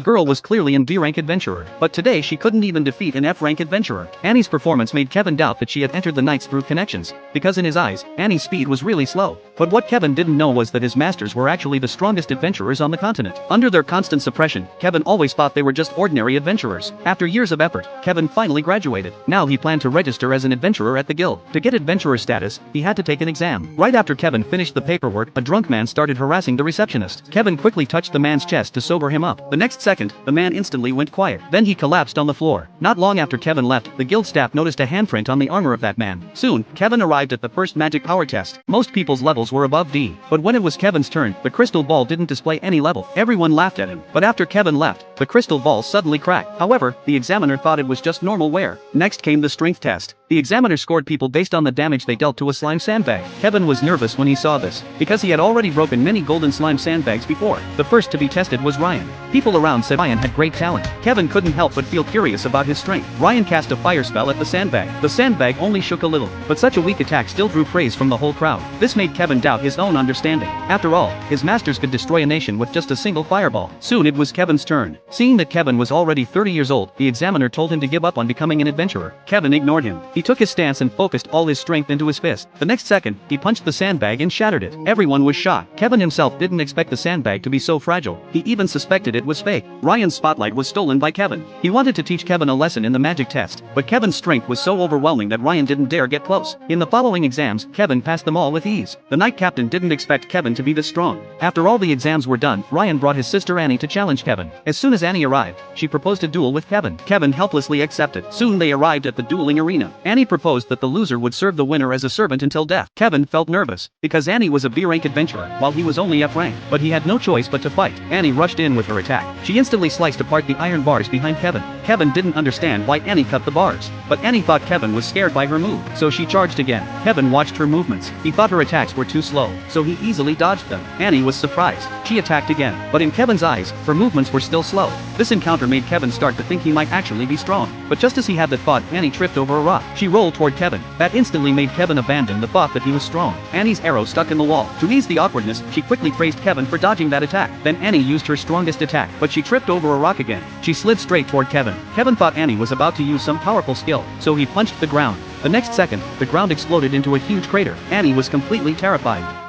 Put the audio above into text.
girl was clearly an B-rank adventurer, but today she couldn't even defeat an F-rank adventurer. Annie's performance made Kevin doubt that she had entered the nights through connections, because in his eyes, Annie's speed was really slow. But what Kevin didn't know was that his masters were actually the strongest adventurers on the continent. Under their constant suppression, Kevin always thought they were just ordinary adventurers. After years of effort, Kevin finally graduated. Now he planned to register as an adventurer at the guild. To get adventurer status, he had to take an exam. Right after Kevin finished the paperwork, a drunk man started harassing the receptionist. Kevin quickly touched the man's chest to sober him up. The next second, the man instantly went quiet. Then he collapsed on the floor. Not long after Kevin left, the guild staff noticed a handprint on the armor of that man. Soon, Kevin arrived at the first magic power test. Most people's levels were above D. But when it was Kevin's turn, the crystal ball didn't display any level. Everyone laughed at him. But after Kevin left, the crystal ball suddenly cracked. However, the examiner thought it was just normal wear. Next came the strength test. The examiner scored people based on the damage they dealt to a slime sandbag. Kevin was nervous when he saw this, because he had already broken many golden slime sandbags before. The first to be tested was Ryan. People around said Ryan had great talent. Kevin couldn't help but feel curious about his strength. Ryan cast a fire spell at the sandbag. The sandbag only shook a little, but such a weak attack still drew praise from the whole crowd. This made Kevin doubt his own understanding. After all, his masters could destroy a nation with just a single fireball. Soon it was Kevin's turn. Seeing that Kevin was already 30 years old, the examiner told him to give up on becoming an adventurer. Kevin ignored him. He took his stance and focused all his strength into his fist. The next second, he punched the sandbag and shattered it. Everyone was shocked. Kevin himself didn't expect the sandbag to be so fragile. He even suspected it was fake. Ryan's spotlight was stolen by Kevin. He wanted to teach Kevin a lesson in the magic test, but Kevin's strength was so overwhelming that Ryan didn't dare get close. In the following exams, Kevin passed them all with ease. The night captain didn't expect Kevin to be this strong. After all the exams were done, Ryan brought his sister Annie to challenge Kevin. As soon as Annie arrived, she proposed a duel with Kevin. Kevin helplessly accepted. Soon they arrived at the dueling arena. Annie proposed that the loser would serve the winner as a servant until death. Kevin felt nervous, because Annie was a B-rank adventurer, while he was only F-rank. But he had no choice but to fight. Annie rushed in with her attack. She instantly sliced apart the iron bars behind Kevin. Kevin didn't understand why Annie cut the bars, but Annie thought Kevin was scared by her move, so she charged again. Kevin watched her movements. He thought her attacks were too slow, so he easily dodged them. Annie was surprised. She attacked again, but in Kevin's eyes, her movements were still slow. This encounter made Kevin start to think he might actually be strong. But just as he had that thought, Annie tripped over a rock. She rolled toward Kevin. That instantly made Kevin abandon the thought that he was strong. Annie's arrow stuck in the wall. To ease the awkwardness, she quickly praised Kevin for dodging that attack. Then Annie used her strongest attack, but she tripped over a rock again. She slid straight toward Kevin. Kevin thought Annie was about to use some powerful skill, so he punched the ground. The next second, the ground exploded into a huge crater. Annie was completely terrified.